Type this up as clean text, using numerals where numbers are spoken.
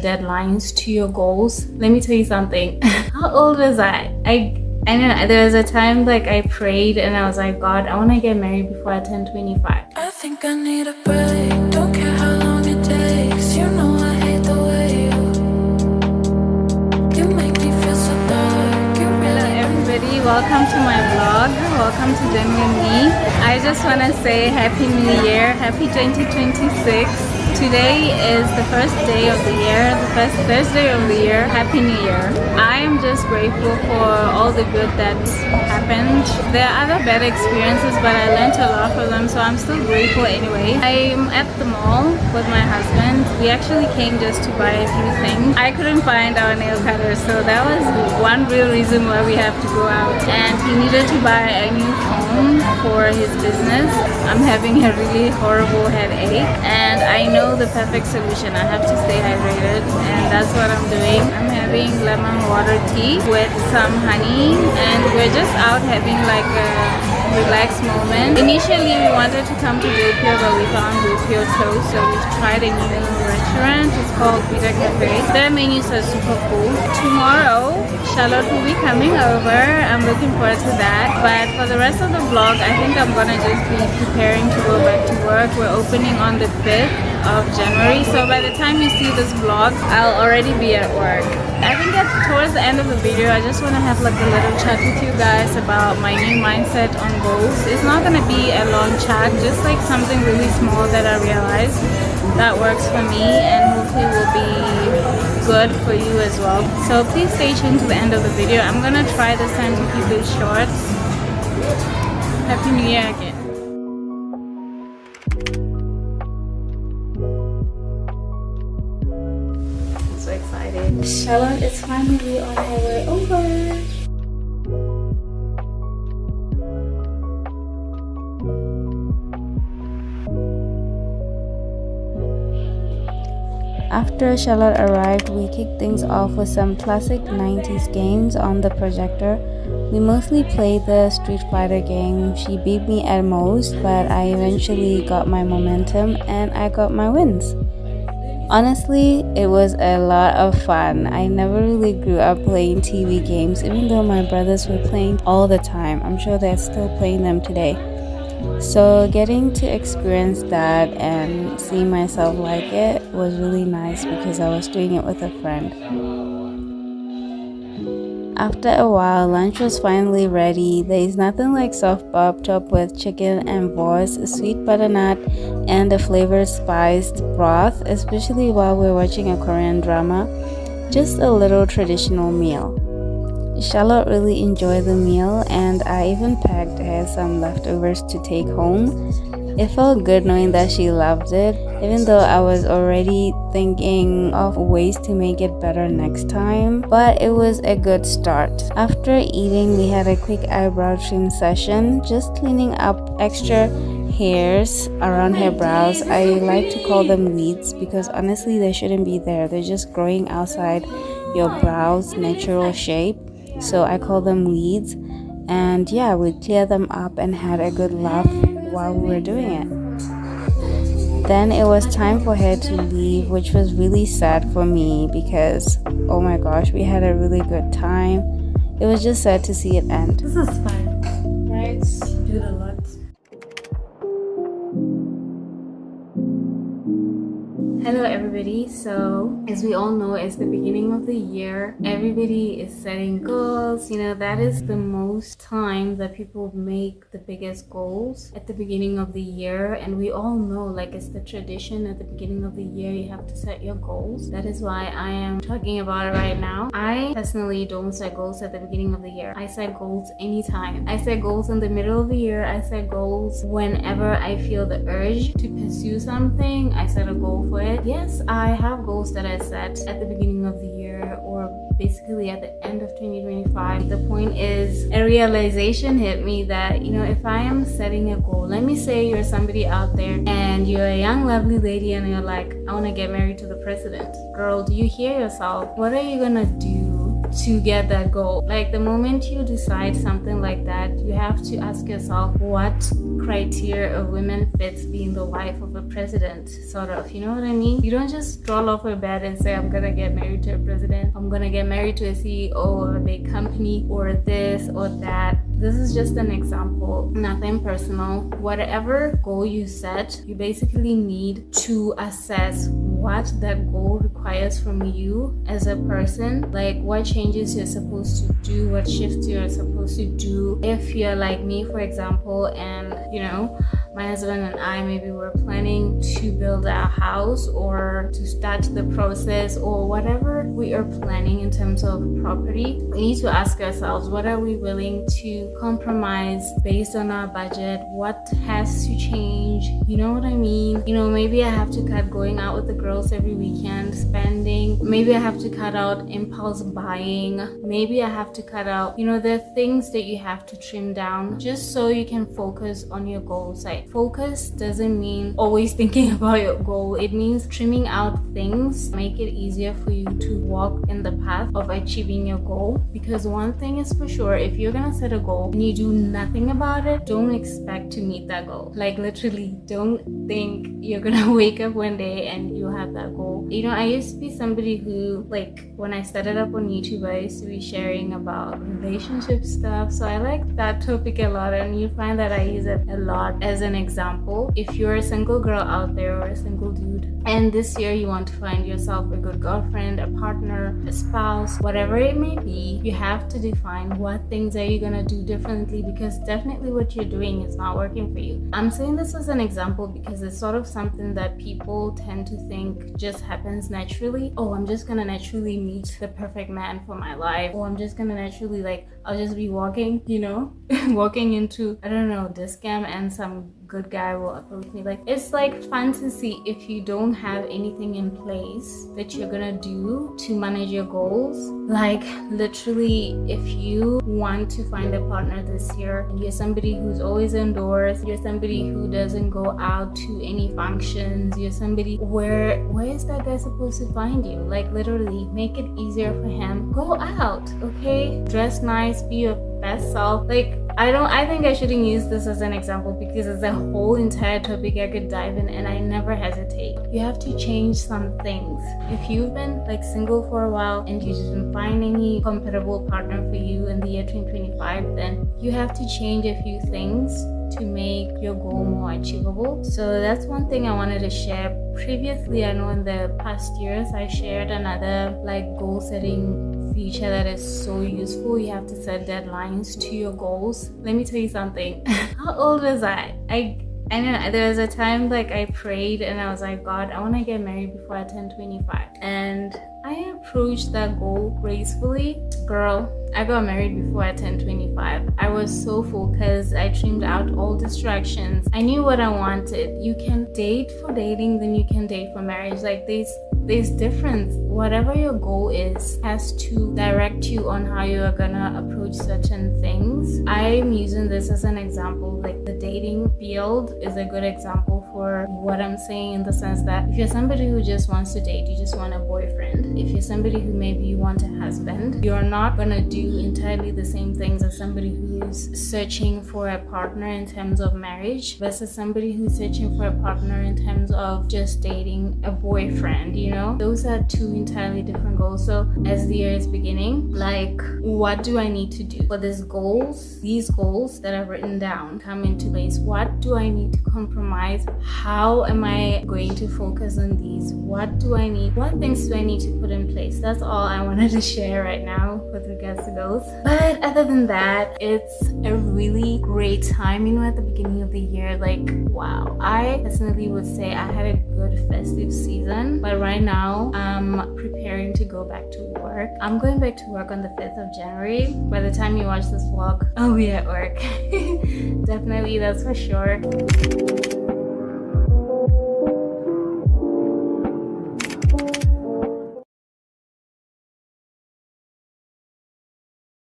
deadlines to your goals. Let me tell you something. How old was I? I know there was a time like I prayed and I was like, God, I want to get married before I turn 25. I think I need a break. Don't care how long it takes. You know I hate the way you make me feel so dark. Hello everybody, welcome to my vlog. Welcome to Genuine Me. I just want to say Happy New Year, Happy 2026. Today is the first day of the year, the first Thursday of the year. Happy New Year. I am just grateful for all the good that happened. There are other bad experiences, but I learned a lot from them, so I'm still grateful anyway. I'm at the mall with my husband. We actually came just to buy a few things. I couldn't find our nail cutters, so that was one real reason why we have to go out. And he needed to buy a new phone for his business. I'm having a really horrible headache, and I know the perfect solution. I have to stay hydrated, and that's what I'm doing. I'm having lemon water tea with some honey, and we're just out having like a relaxed moment. Initially we wanted to come to Chillpeach, but we found Chillpeach closed, so we've tried a new restaurant. It's called Pita Cafe. Their menus are super cool. Tomorrow Charlotte will be coming over. I'm looking forward to that. But for the rest of the vlog, I think I'm gonna just be preparing to go back to work. We're opening on the 5th of January, so by the time you see this vlog, I'll already be at work. I think towards the end of the video, I just want to have like a little chat with you guys about my new mindset on goals. It's not going to be a long chat, just like something really small that I realized that works for me and hopefully will be good for you as well. So please stay tuned to the end of the video. I'm going to try this time to keep it short. Happy New Year again. So excited. Charlotte is finally on her way over. After Charlotte arrived, we kicked things off with some classic 90s games on the projector. We mostly played the Street Fighter game. She beat me at most, but I eventually got my momentum and I got my wins. Honestly, it was a lot of fun. I never really grew up playing TV games, even though my brothers were playing all the time. I'm sure they're still playing them today. So getting to experience that and see myself like it was really nice because I was doing it with a friend. After a while, lunch was finally ready. There is nothing like soft bob topped with chicken and vors, sweet butternut, and a flavored spiced broth, especially while we're watching a Korean drama. Just a little traditional meal. Charlotte really enjoyed the meal, and I even packed her some leftovers to take home. It felt good knowing that she loved it, even though I was already thinking of ways to make it better next time, but it was a good start. After eating, we had a quick eyebrow trim session, just cleaning up extra hairs around her brows. I like to call them weeds because honestly they shouldn't be there. They're just growing outside your brows' natural shape. So I call them weeds, and yeah, we cleared them up and had a good laugh while we were doing it. Then it was time for her to leave, which was really sad for me because oh my gosh, we had a really good time. It was just sad to see it end. This is fun, right? Do it a lot. Hello everybody. So as we all know, it's the beginning of the year. Everybody is setting goals. You know, that is the most time that people make the biggest goals at the beginning of the year. And we all know, like, it's the tradition at the beginning of the year, you have to set your goals. That is why I am talking about it right now. I personally don't set goals at the beginning of the year. I set goals anytime. I set goals in the middle of the year. I set goals whenever I feel the urge to pursue something. I set a goal for it. Yes, I have goals that I set at the beginning of the year or basically at the end of 2025. The point is, a realization hit me that, you know, if I am setting a goal, let me say you're somebody out there and you're a young lovely lady and you're like, I want to get married to the president. Girl, do you hear yourself? What are you gonna do to get that goal. Like the moment you decide something like that, you have to ask yourself what criteria of women fits being the wife of a president, sort of, you know what I mean? You don't just stroll off a bed and say, I'm gonna get married to a president, I'm gonna get married to a CEO of a big company, or this or that. This is just an example, nothing personal. Whatever goal you set, you basically need to assess what that goal requires from you as a person, like what changes you're supposed to do, what shifts you're supposed to do. If you're like me, for example, and you know, my husband and I maybe we're planning to build our house or to start the process or whatever we are planning in terms of property, we need to ask ourselves, what are we willing to compromise based on our budget? What has to change? You know what I mean? You know, maybe I have to cut going out with the girls every weekend, spending. Maybe I have to cut out impulse buying. Maybe I have to cut out, you know, there are things that you have to trim down just so you can focus on your goals. Like focus doesn't mean always thinking about your goal. It means trimming out things, make it easier for you to walk in the path of achieving your goal. Because one thing is for sure, if you're gonna set a goal and you do nothing about it, don't expect to meet that goal. Like literally, don't think you're gonna wake up one day and you have that goal. You know, I used to be somebody who, like, when I started up on YouTube, I used to be sharing about relationship stuff. So I like that topic a lot, and you find that I use it a lot as an example. If you're a single girl out there or a single dude, and this year you want to find yourself a good girlfriend, a partner, a spouse, whatever it may be, you have to define what things are you gonna do differently, because definitely what you're doing is not working for you. I'm saying this as an example because it's sort of something that people tend to think just happens naturally. Oh, I'm just gonna naturally meet the perfect man for my life, or I'm just gonna naturally, like, I'll just be walking, you know, walking into, I don't know, this scam and some good guy will approach me. Like, it's like fantasy if you don't have anything in place that you're gonna do to manage your goals. Like literally, if you want to find a partner this year and you're somebody who's always indoors, you're somebody who doesn't go out to any functions, you're somebody where is that guy supposed to find you? Like literally make it easier for him. Go out, okay? Dress nice, be your best self. Like I think I shouldn't use this as an example because it's a whole entire topic I could dive in, and I never hesitate. You have to change some things. If you've been like single for a while and you didn't find any compatible partner for you in the year 2025, then you have to change a few things to make your goal more achievable. So that's one thing I wanted to share. Previously, I know in the past years I shared another like goal setting feature that is so useful. You have to set deadlines to your goals. Let me tell you something. How old was I know there was a time like I prayed and I was like, God, I want to get married before I turn 25. And I approached that goal gracefully. Girl, I got married before I turned 25. I was so full because I trimmed out all distractions. I knew what I wanted. You can date for dating, then you can date for marriage. Like there's difference. Whatever your goal is has to direct you on how you are gonna approach certain things. I'm using this as an example. Like the dating field is a good example for what I'm saying, in the sense that if you're somebody who just wants to date, you just want a boyfriend. If you're somebody who maybe you want a husband, you're not gonna do entirely the same things as somebody who's searching for a partner in terms of marriage versus somebody who's searching for a partner in terms of just dating a boyfriend. You know, those are two entirely different goals. So as the year is beginning, like, what do I need to do for these goals that I've written down come into place? What do I need to compromise? How am I going to focus on these? What things do I need to put in place? That's all I wanted to share right now with regards to goals. But other than that, it's a really great time, you know, at the beginning of the year. Like, wow, I personally would say I had a good festive season, but right now I'm preparing to go back to work. I'm going back to work on the 5th of January. By the time you watch this vlog, I'll be at work. Definitely, that's for sure.